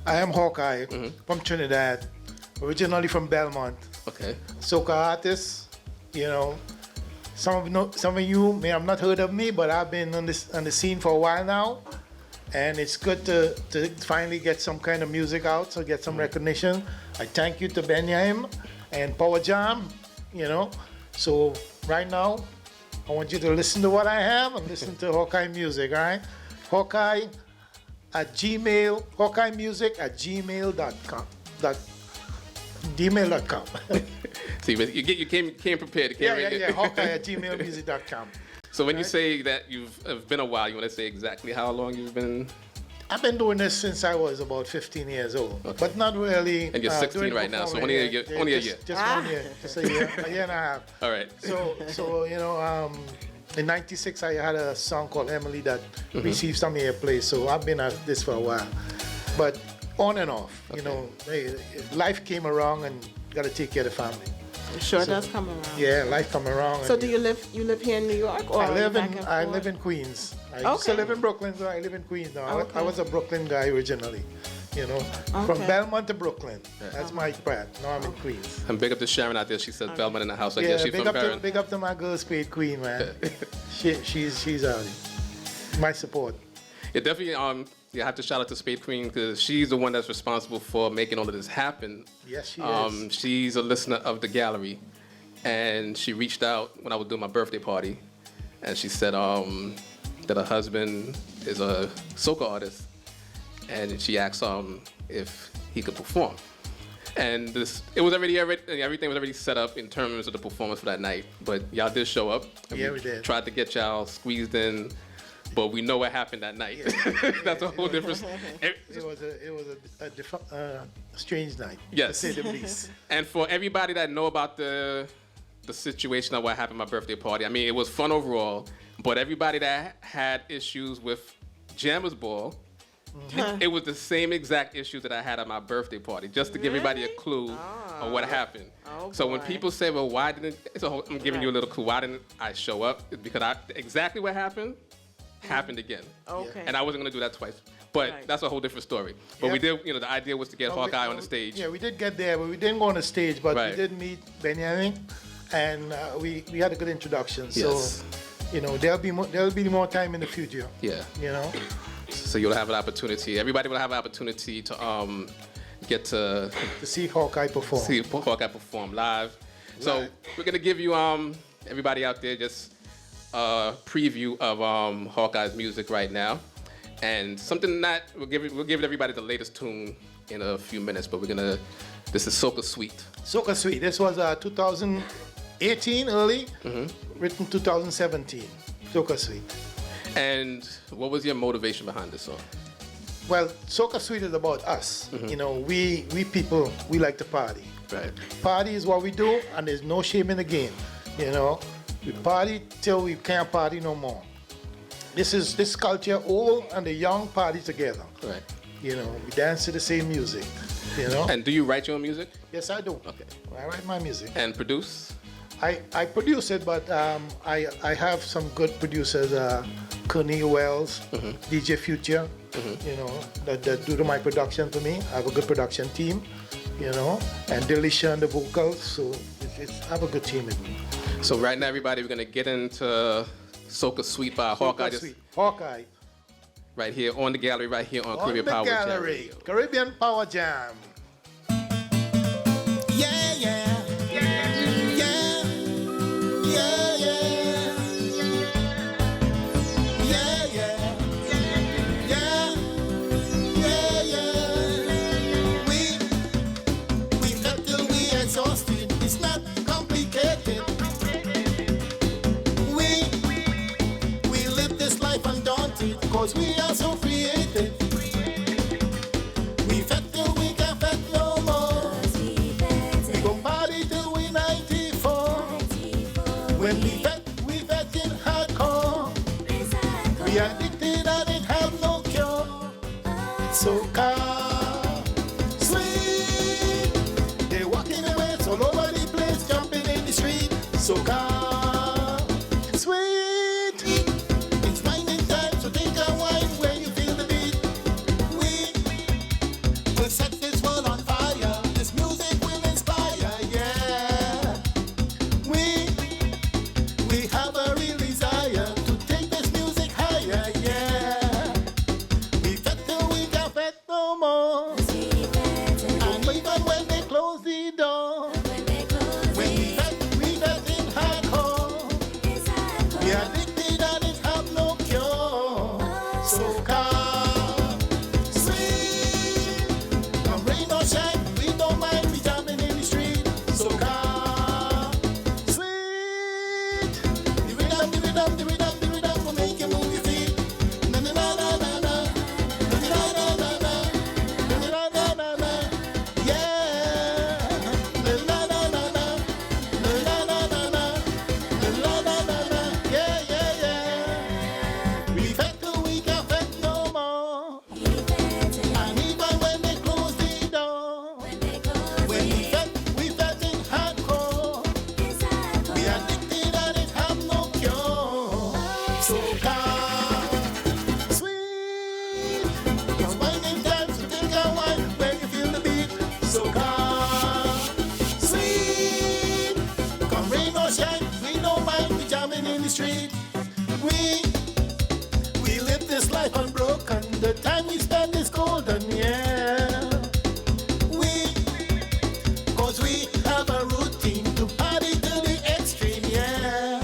I am Hawkai from Trinidad, originally from Belmont. Okay. Soca artist, you know. Some of you may have not heard of me, but I've been on the scene for a while now, and it's good to finally get some kind of music out, so get some recognition. I thank you to Benjamin and Power Jam, you know. So right now, I want you to listen to what I have and listen to Hawkai music, all right? Hawkai at Gmail, Hawkai music at gmail.com. Gmail.com. See, but you came prepared. Yeah. Hawkai at gmailmusic.com. So when you say that you've been a while, you want to say exactly how long you've been? I've been doing this since I was about 15 years old, but not really. And you're 16 right now, so only a year. Just 1 year, just a year and a half. All right. So you know, in '96 I had a song called Emily that received some airplay. So I've been at this for a while, but on and off. You know, life came around and got to take care of the family. It sure does come around. Yeah, life come around. So do you live here in New York, or I live in Queens. I used to live in Brooklyn, so I live in Queens now. Okay. I was a Brooklyn guy originally, you know, from Belmont to Brooklyn. That's my path. Now I'm in Queens. And big up to Sharon out there. She said Belmont in the house. I guess she's from Baron. Big up to my girl, Spade Queen, man. she's my support. Yeah, definitely. You have to shout out to Spade Queen because she's the one that's responsible for making all of this happen. Yes, she is. She's a listener of the gallery, and she reached out when I was doing my birthday party, and she said that her husband is a soca artist, and she asked if he could perform. And everything was already set up in terms of the performance for that night. But y'all did show up. And yeah, we did. Tried to get y'all squeezed in. But we know what happened that night. Yeah. That's a whole different. It was a strange night. Yes. To say the least. And for everybody that know about the situation of what happened at my birthday party, I mean, it was fun overall. But everybody that had issues with Jammers Ball, it was the same exact issues that I had at my birthday party. Just to give everybody a clue of what happened. Oh, so when people say, "Well, why didn't?" I'm giving you a little clue. Why didn't I show up? It's because exactly what happened. Happened again. Okay. And I wasn't gonna do that twice. But that's a whole different story. But we did, the idea was to get Hawkai on the stage. Yeah, we did get there, but we didn't go on the stage, but we did meet Benjamin, and we had a good introduction. Yes. So, there'll be more time in the future. Yeah. You know? So you'll have an opportunity. Everybody will have an opportunity to get to see Hawkai perform. See Hawkai perform live. So we're gonna give you everybody out there just a preview of Hawkai's music right now, and something that we'll give everybody the latest tune in a few minutes. But this is Soca Sweet. Soca Sweet. This was 2018 early, written 2017. Soca Sweet. And what was your motivation behind this song? Well, Soca Sweet is about us. You know, we people, we like to party. Right. Party is what we do, and there's no shame in the game. You know. We party till we can't party no more. This culture, old and the young party together. Right. You know, we dance to the same music. You know. And do you write your own music? Yes, I do. Okay. I write my music. And produce? I produce it, but I have some good producers. Cornel Wells, DJ Future. You know, that do my production for me. I have a good production team. You know, and Delisha on the vocals. So I have a good team with me. So right now, everybody, we're gonna get into Soca Sweet by Hawkai. Hawkai. Right here on the gallery, right here on Caribbean Power Jam. Caribbean Power Jam. Yeah, yeah. Yeah. Yeah, yeah. Yeah, yeah. Yeah. Yeah, yeah. We felt till we exhausted. It's not complicated. We live this life undaunted, cause we are so creative. We fed till we can't fed no more. We go will set this world on fire. This music will inspire, yeah. We have a real desire to take this music higher, yeah. We fet till we can't fet no more. And even when they close the door, when we fet in hardcore. We are addicted and it have no cure. Soca, sweet, come rain or shine, we don't mind, we jamming in the street. Soca, sweet, the rhythm, the rhythm, the rhythm, the rhythm will make you move your feet. Na na na na na na, na na na na na, na na na na na, yeah. Na na na na na, na na na na na, na na na na, yeah yeah yeah. We fet till we can't fet no more. And even when they close the door, when we fet in hardcore. We addicted and it have no cure. Soca, sweet, it's winding time to take a wine when you feel the beat. Soca, sweet, come rain or shine, we don't mind, we jamming in the street. We live this life unbroken, the time we spend is golden, yeah. Cause we have a routine to party to the extreme, yeah.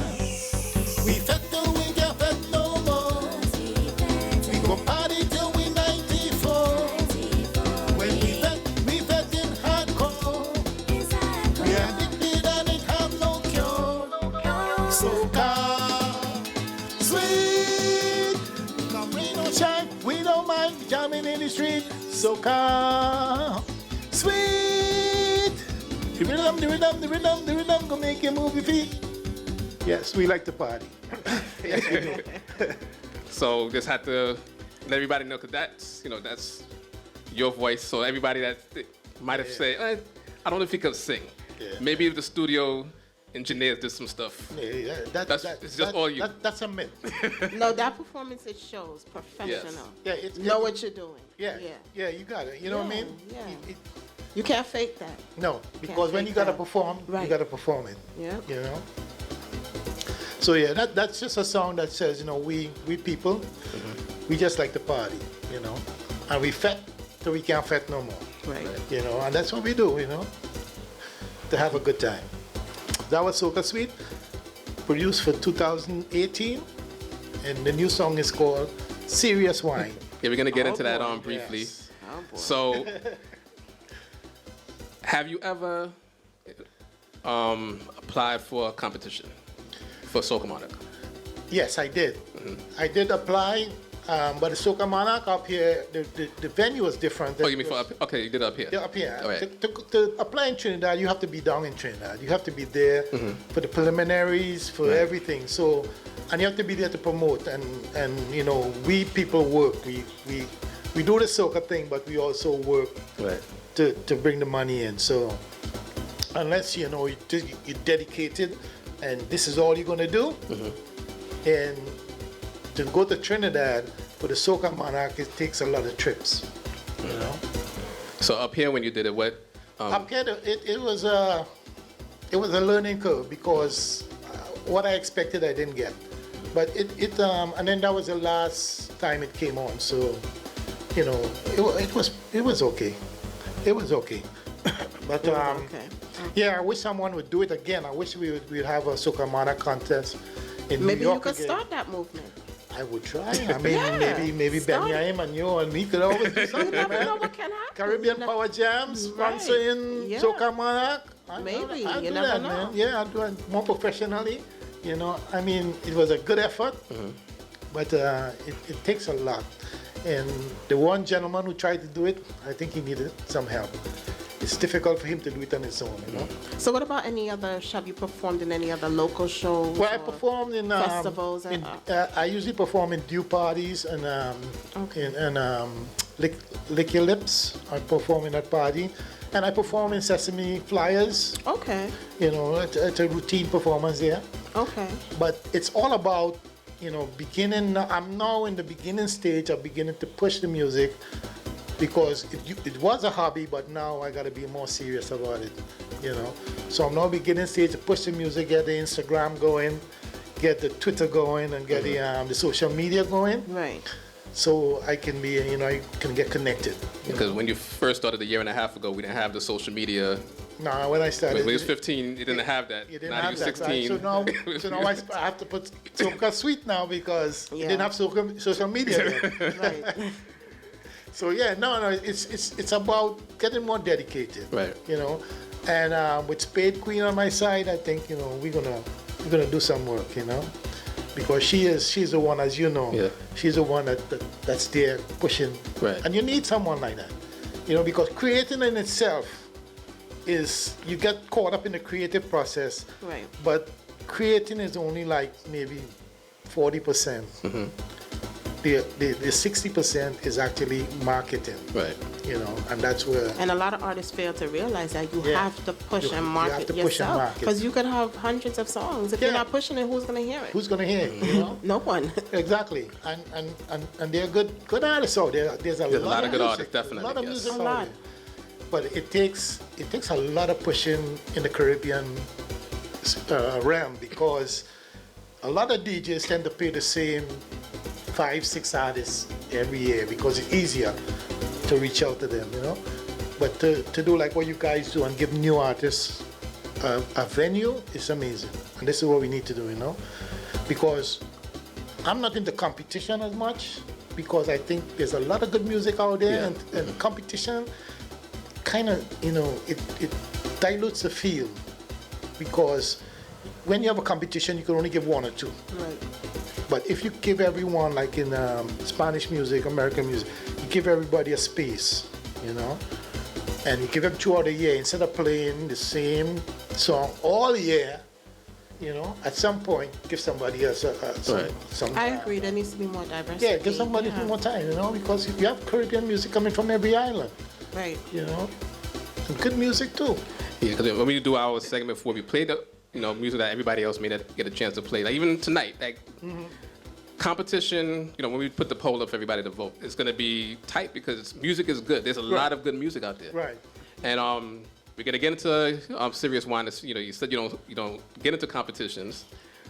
We fet till we can't fet no more. We go party till we 94. When we fet in hardcore. We addicted and it have no cure. Soca, sweet, come rain or shine, we don't mind jamming in the street. Soca, sweet, the rhythm, the rhythm, the rhythm, the rhythm gonna make you move your feet. Yes, we like to party. Yes, we do. So just had to let everybody know, because that's your voice. So everybody that might have said, I don't know if he could sing. Yeah. Maybe if the studio engineers did some stuff. Yeah, It's just all you. That's a myth. No, that performance it shows professional. Yeah, it's Know what you're doing. Yeah, yeah, you got it. You know what I mean? Yeah. It- You can't fake that. no, because when fake you gotta that. perform, you Right. gotta perform it. Yeah. You know. So yeah, that's just a song that says, we people, we just like to party, and we fet till we can't fet no more, Right. and that's what we do, to have a good time. That was Soca Sweet, produced for 2018, and the new song is called Serious Wine. Yeah, we're gonna get into that boy. briefly. Yes. Oh boy. So, have you ever applied for a competition for Soca Monarch? Yes, I did. I did apply, but the Soca Monarch up here, the venue was different. Oh, you mean for okay? You did it up here. Yeah, up here. All right. To apply in Trinidad, you have to be down in Trinidad. You have to be there for the preliminaries, for everything. So, and you have to be there to promote. And we people work. We do the soca thing, but we also work Right. to bring the money in. So, unless you're dedicated, and this is all you're gonna do, and to go to Trinidad for the Soca Monarch, it takes a lot of trips. So up here, when you did it, what? Up here, it was a learning curve because what I expected I didn't get, but and then that was the last time it came on, so it was okay, but Okay. yeah, I wish someone would do it again. I wish we'd have a Soca Monarch contest in Maybe New you York could again. start that movement. I would try. I mean, Yeah, maybe start it. Benyaim and you and me could always do You something, never man. know what can happen. Caribbean You Power Jams, Right, sponsoring yeah. Soca Monarch. Maybe, I'll you do never that, know. man. Yeah, I'll do it more professionally. I mean, it was a good effort, but it takes a lot. And the one gentleman who tried to do it, I think he needed some help. It's difficult for him to do it on his own, So what about any other, have you performed in any other local shows? Well, I or performed in festivals and I usually perform in due parties and Okay. Lick Your Lips. I perform in that party, and I perform in Sesame Flyers. Okay, It's a routine performance there. okay. But it's all about beginning. I'm now in the beginning stage of beginning to push the music because it was a hobby, but now I gotta be more serious about it, you know. So I'm now beginning stage to push the music, get the Instagram going, get the Twitter going, and get the social media going, Right. so I can be, you know, I can get connected. Because when you first started a year and a half ago, we didn't have the social media. Now, when I started, When he was 15, you didn't have that. you didn't now have you're that, right? 16. So now I have to put Soca Sweet now because you Yeah. didn't have social media then. Right. So yeah, no, it's about getting more dedicated, Right. you know. And with Spade Queen on my side, I think, you know, we're gonna do some work, you know, because she's the one, as you know, Yeah. she's the one that's there pushing, Right. and you need someone like that, you know, because creating in itself is, you get caught up in the creative process, Right. but creating is only like maybe 40%. The 60% is actually marketing, Right. you know, and that's where. And a lot of artists fail to realize that you Yeah. have to push You and have market to push and yourself. market. Because you could have hundreds of songs. If you're Yeah. not pushing it, who's going to hear it? Who's gonna hear it, you know? No one. Exactly, and they're good artists out there. There's a lot of good music, artists, definitely, a lot of yes. music A out lot. there. But it takes a lot of pushing in the Caribbean realm, because a lot of DJs tend to play the same 5-6 artists every year because it's easier to reach out to them, you know. But to do like what you guys do and give new artists a venue is amazing, and this is what we need to do, you know, because I'm not into competition as much, because I think there's a lot of good music out there, Yeah. and competition kind of, you know, it dilutes the feel, because when you have a competition, you can only give one or two. Right. But if you give everyone, like in Spanish music, American music, you give everybody a space, you know, and you give them throughout the year, instead of playing the same song all year, you know, at some point, give somebody else Right. some. I agree. There needs to be more diversity. Yeah, give somebody more time, you know, because you have Caribbean music coming from every island, Right. you know, and good music too. Yeah, because when we do our segment before we play the, you know, music that everybody else may not get a chance to play, like even tonight, like competition, you know, when we put the poll up for everybody to vote, it's gonna be tight because music is good. There's a lot of good music out there. Right. And we're gonna get into serious wine. You know, you said you don't get into competitions.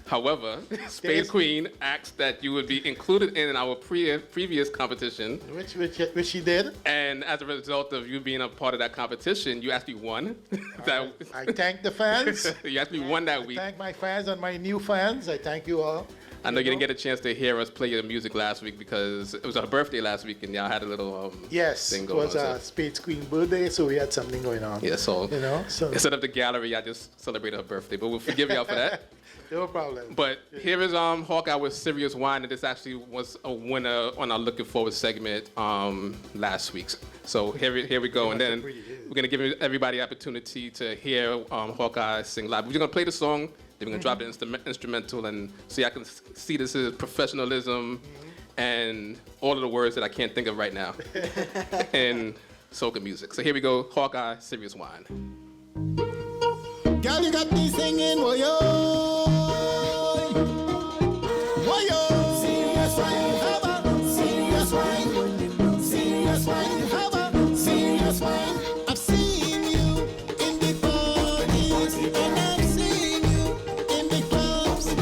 However, Spade There's- Queen asked that you would be included in our previous competition. Which she did. And as a result of you being a part of that competition, you actually won. that, I thank the fans. you actually won that week. Thank my fans and my new fans. I thank you all. I know you didn't get a chance to hear us play your music last week because it was her birthday last week and y'all had a little Yes, thing it going was on. Spade's Queen birthday, so we had something going on. Yeah, so, You know, so instead of the gallery, I just celebrated her birthday, but we'll forgive y'all for that. no problem. But here is Hawkai with Serious Wine, and this actually was a winner on our Looking Forward segment last week. So here we go, and then we're gonna give everybody opportunity to hear Hawkai sing live. We're gonna play the song, then we're gonna drop the instrumental, and so y'all can see this is professionalism and all of the words that I can't think of right now in soca music. So here we go, Hawkai, Serious Wine. Girl, you got me singing, woyo, woyo. Serious wine, have a serious wine, serious wine, have a serious wine. I've seen you in the parties, and I've seen you in the clubs. And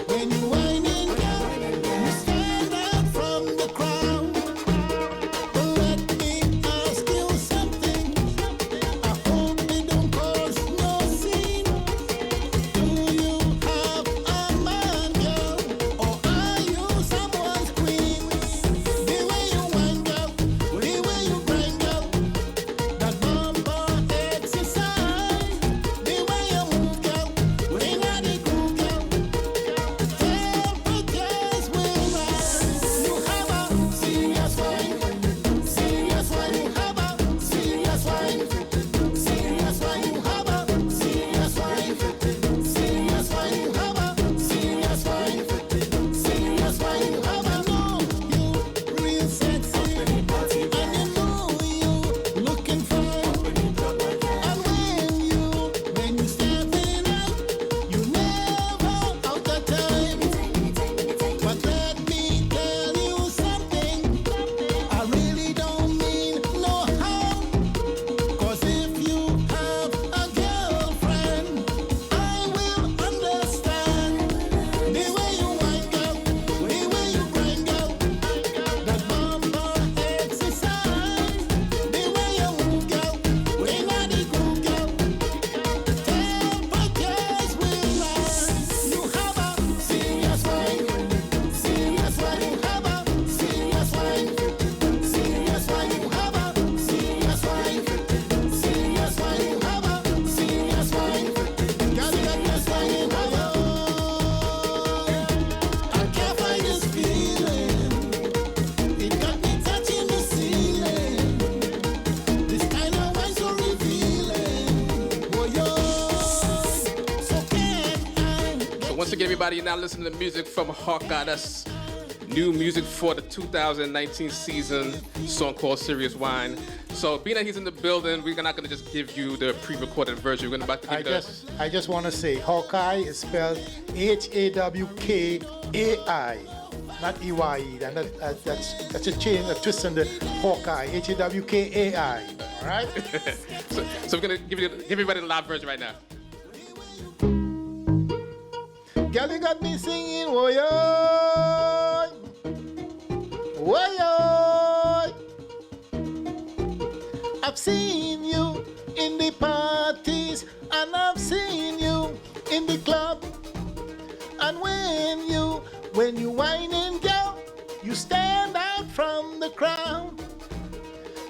when you whining, girl, you stand out from the crowd. But let me ask you something. I hope it don't cause no scene. again, everybody. You're now listening to music from Hawkai. That's new music for the 2019 season, song called Serious Wine. So being that he's in the building, we're not gonna just give you the pre-recorded version. We're gonna about to give you I just want to say, Hawkai is spelled Hawkai, not EYE. And that's a change, a twist on the Hawkai, Hawkai. All right? so we're gonna give everybody the live version right now. Girl, you got me singing, woy-oy, woy-oy. I've seen you in the parties, and I've seen you in the club. And when you whining, girl, you stand out from the crowd.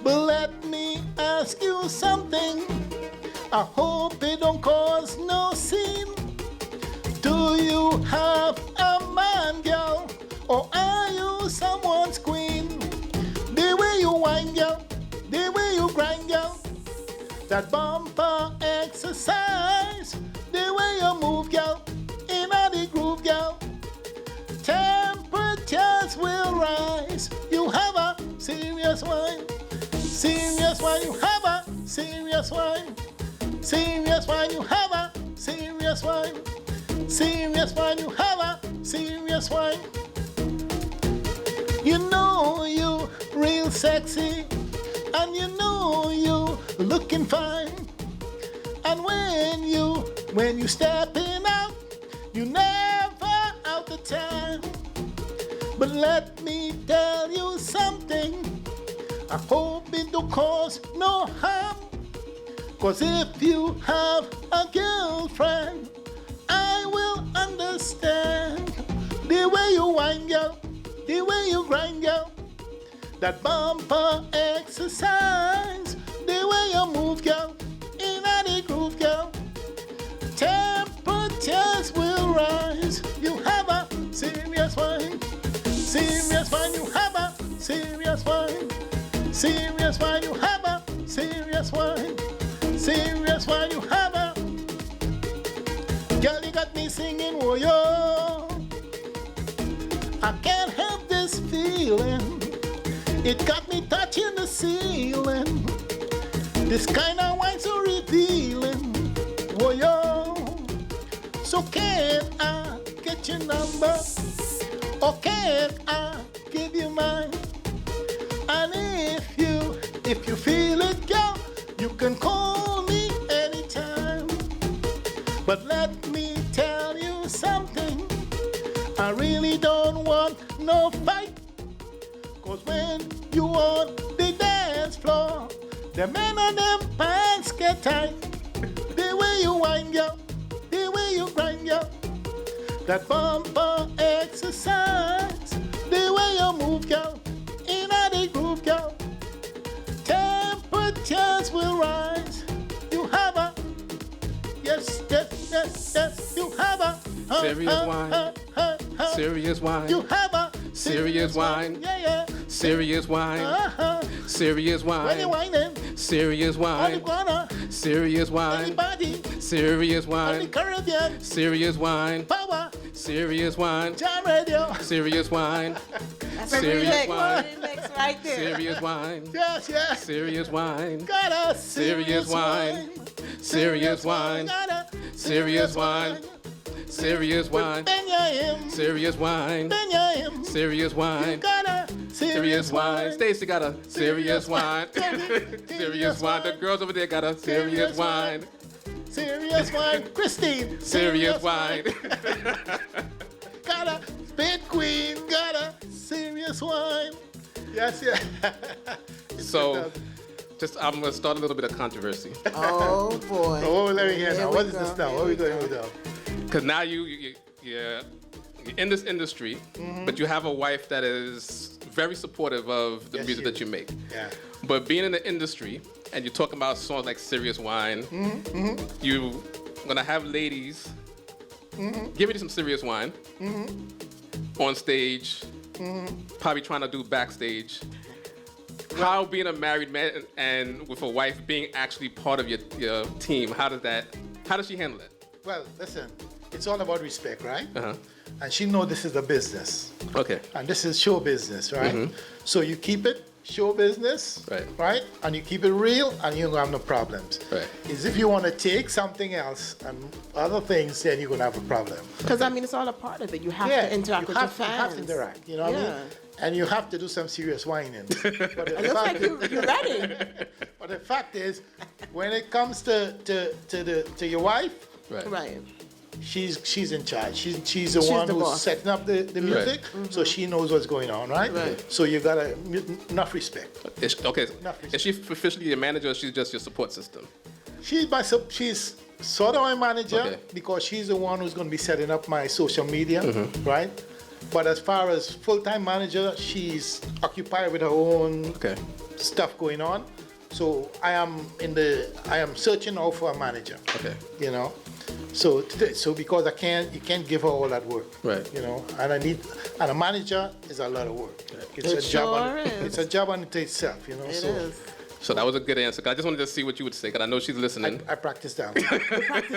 But let me ask you something. I hope it don't cause no scene. Do you have a man, girl, or are you someone's queen? The way you whine, girl, the way you grind, girl, that bumper exercise, the way you move, girl, in the groove, girl, temperatures will rise. You have a serious wine, serious wine. You have a serious wine, serious wine. You have a serious wine. Serious wine, you have a serious wine. You know you real sexy, and you know you looking fine. And when you stepping out, you never out the time. But let me tell you something. I hope it don't cause no harm. 'Cause if you have a girlfriend, I will understand the way you whine, girl, the way you grind, girl, that bumper exercise, the way you move, girl, in the groove, girl. Temperatures will rise. You have a serious wine, serious wine. You have a serious wine, serious wine. You have a serious wine, serious wine. You have a. Girl, you got me singing, oh yo. I can't help this feeling. It got me touching the ceiling. This kind of wine so revealing, oh yo. So can I get your number? Or can I give you mine? And if you feel it, girl, you can call me anytime. But let me tell you something, I really don't want no fight. 'Cause when you on the dance floor, the men and them pants get tight. The way you whine, girl, the way you grind, girl, that bumper exercise, the way you move, girl, in the groove, girl, temperatures will rise. You have a yes, you have a Serious wine, serious wine. You have a Serious wine, yeah. serious wine, serious When you wine, whining, serious on the wine, corner, serious wine, anybody, serious on the wine, Caribbean, serious wine, power, serious wine, jam radio. serious wine, That's a serious remix, wine, remix right there. serious wine, Yes. serious wine, Got a serious wine, serious wine, Got a serious wine, serious wine, Benyam, serious wine, Benyam. serious wine, Got a serious wine. Stacy got a serious wine, serious wine. The girls over there got a serious wine, Serious wine. Christine. serious wine. Got a spit queen. Got a serious wine. Yes. So, I'm gonna start a little bit of controversy. Oh boy. Oh, let me hear Here now. we What is go, this now? here What are we we doing go. with now? Because now you're in this industry, but you have a wife that is very supportive of the Yes, music she that you make. Yeah. But being in the industry and you're talking about songs like Serious Wine, you're gonna have ladies giving you some serious wine on stage, probably trying to do backstage. How being a married man and with a wife being actually part of your team, how does she handle it? Well, listen. it's all about respect, right? Uh-huh. And she know this is a business, Okay. and this is show business, right? So you keep it show business, Right. And you keep it real, and you don't have no problems. Right. Is if you want to take something else and other things, then you're gonna have a problem. Because I mean, it's all a part of it. You have to interact with your fans. You have to interact, you know what I mean? And you have to do some serious whining. But the It looks like you're ready. But the fact is, when it comes to your wife, Right. she's in charge. She's the She's one the who's boss. setting up the music, so she knows what's going on, right? Right. So you got enough respect. Okay. Nothing. Is she officially your manager, or she's just your support system? She's sort of my manager Okay. because she's the one who's going to be setting up my social media, right? But as far as full-time manager, she's occupied with her own Okay. stuff going on. So I am searching out for a manager. Okay. You know, so because you can't give her all that work. Right. You know, and a manager is a lot of work. It's It a job. sure is. It's a job unto itself. You know. It so is. So that was a good answer. 'Cause I just wanted to see what you would say, because I know she's listening. I practice that.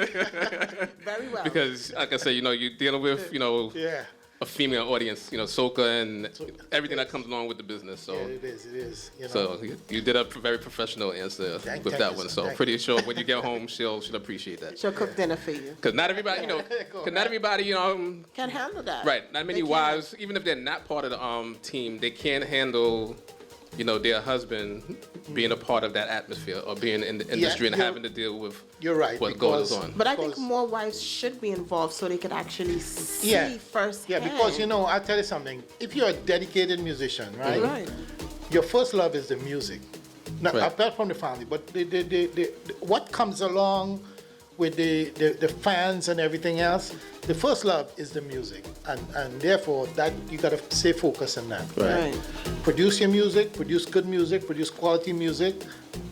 Very well. Because, like I said, you're dealing with, Yeah. a female audience, soca and everything that comes along with the business. So, Yeah, it is. You know. so you did a very professional answer Thank with you, that one. So thank pretty sure when you get home, she'll appreciate that. She'll cook dinner for you. Because not everybody, Can't handle that. right? Not many They can't. wives, even if they're not part of the team, they can't handle, their husband being a part of that atmosphere or being in the industry and you're- having to deal with You're right. what goes on. But I think Because- more wives should be involved so they could actually see Yeah. firsthand. Yeah, because I'll tell you something. If you're a dedicated musician, right? Right. Your first love is the music. Now, Right. apart from the family, but what comes along with the fans and everything else, the first love is the music, and therefore that you gotta stay focused on that. Right. Produce your music, produce good music, produce quality music,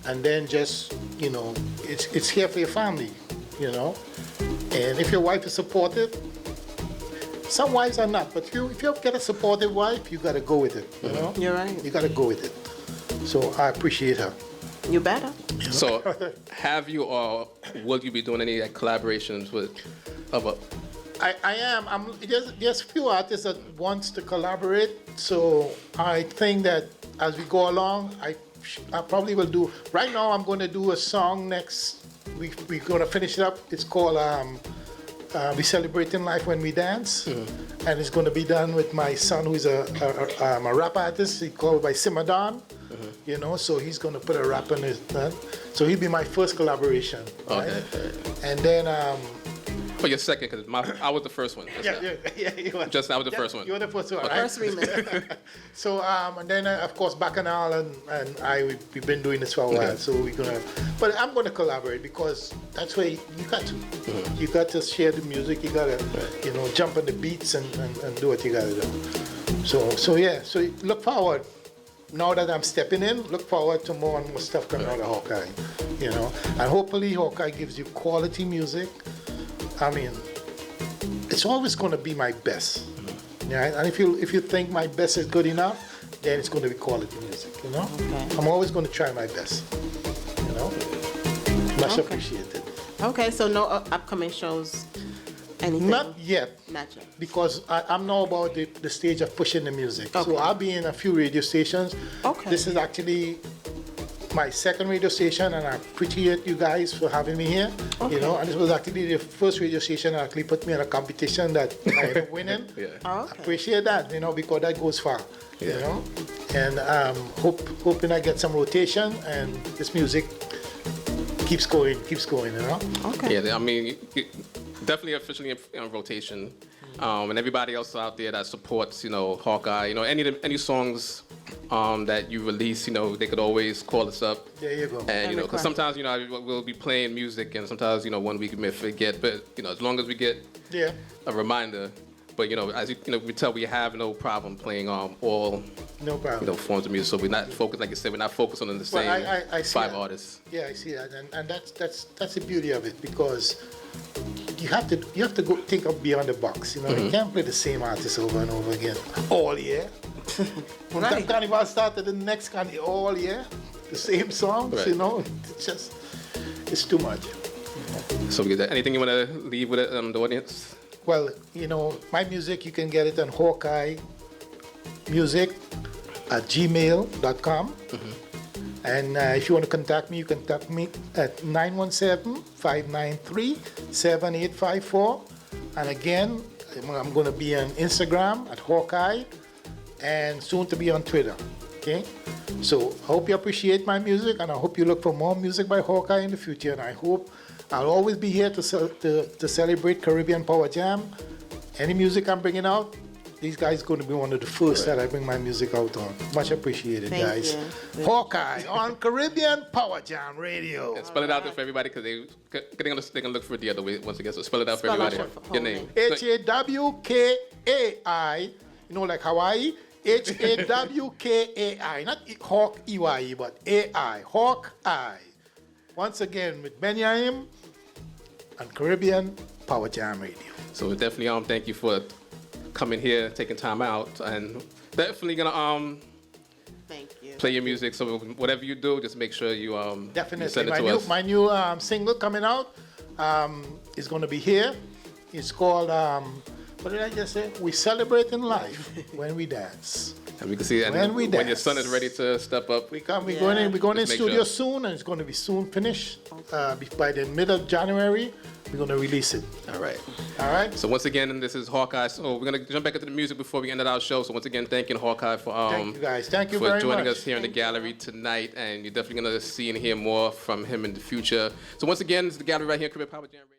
and then just it's here for your family, And if your wife is supportive, some wives are not, but if you get a supportive wife, you gotta go with it. You're right. You gotta go with it. So I appreciate her. You better. So, have you or will you be doing any collaborations with other? I am. There's a few artists that wants to collaborate. So I think that as we go along, I probably will do. Right now, I'm going to do a song next. We're going to finish it up. It's called "We Celebrating Life When We Dance," and it's going to be done with my son, who's a rap artist. He's called by Simadon. So he's going to put a rap on his. So he'll be my first collaboration. Right? Okay. And then. For your second, because I was the first one. Yeah. You are. Just now was the first one. You were the first one, right? First remix. So and then of course Bacchanal and we've been doing this for a while. Okay. So but I'm gonna collaborate because that's where you got to. You got to share the music. You gotta jump on the beats and do what you gotta do. So yeah. So look forward. Now that I'm stepping in, look forward to more and more stuff coming out of Hawkai. And hopefully Hawkai gives you quality music. I mean, it's always going to be my best. Yeah, and if you think my best is good enough, then it's going to be quality music. Okay. I'm always going to try my best. Much Okay. appreciated. Okay, so no upcoming shows, anything? Not yet, Not yet. because I'm now about the stage of pushing the music. Okay. So I'll be in a few radio stations. Okay. This is actually my second radio station, and I appreciate you guys for having me here. Okay. And this was actually the first radio station that actually put me in a competition that I ended up winning. Yeah. Oh, okay. Appreciate that, because that goes far. Yeah. And hoping I get some rotation and this music keeps going. Okay. Yeah, I mean, definitely officially in rotation. And everybody else out there that supports, Hawkai, any songs that you release, they could always call us up. There you go. And, because request. sometimes, we'll be playing music and sometimes, one week we may forget. But, as long as we get Yeah. a reminder. But, as we tell, we have no problem playing all, No problem. forms of music. So we're not focused, like you said, we're not focused on the same I see five that. artists. Yeah, I see that, and that's the beauty of it, because you have to go think of beyond the box. You can't play the same artist over and over again all year. When Right. that carnival started, the next carnival all year, the same songs. Right. It's too much. So, anything you want to leave with the audience? Well, my music, you can get it on Hawkai Music at gmail.com. And if you want to contact me, you can contact me at 917-593-7854. And again, I'm going to be on Instagram at Hawkai and soon to be on Twitter. Okay? So I hope you appreciate my music, and I hope you look for more music by Hawkai in the future. And I hope I'll always be here to celebrate Caribbean Power Jam. Any music I'm bringing out, these guys are going to be one of the first that I bring my music out on. Much appreciated, Thank guys. you. Hawkai on Caribbean Power Jam Radio. And spell it out there for everybody because they're going to look for it the other way once again. So spell it out for Spell out everybody. your Your whole name. Hawkai, like Hawaii. Hawkai, not Hawk EYE, but AI, Hawkeye. Once again with Benyaim on Caribbean Power Jam Radio. So definitely thank you for coming here, taking time out, and definitely gonna Thank you. play your music. So whatever you do, just make sure you Definitely. you send it to us. My new single coming out is going to be here. It's called, what did I just say? We celebrating life when we dance. And we can see that When we your dance. son is ready to step up. We're going Yeah. in Just make studio sure. soon, and it's going to be soon finished. By the middle of January, we're going to release it. All right. All right? So once again, this is Hawkeye. So we're gonna jump back into the music before we end our show. So once again, thanking Hawkeye for Thank you, guys. Thank you for very joining much. us here in the gallery tonight, and you're definitely gonna see and hear more from him in the future. So once again, this is the gallery right here, Caribbean Power Jam Radio.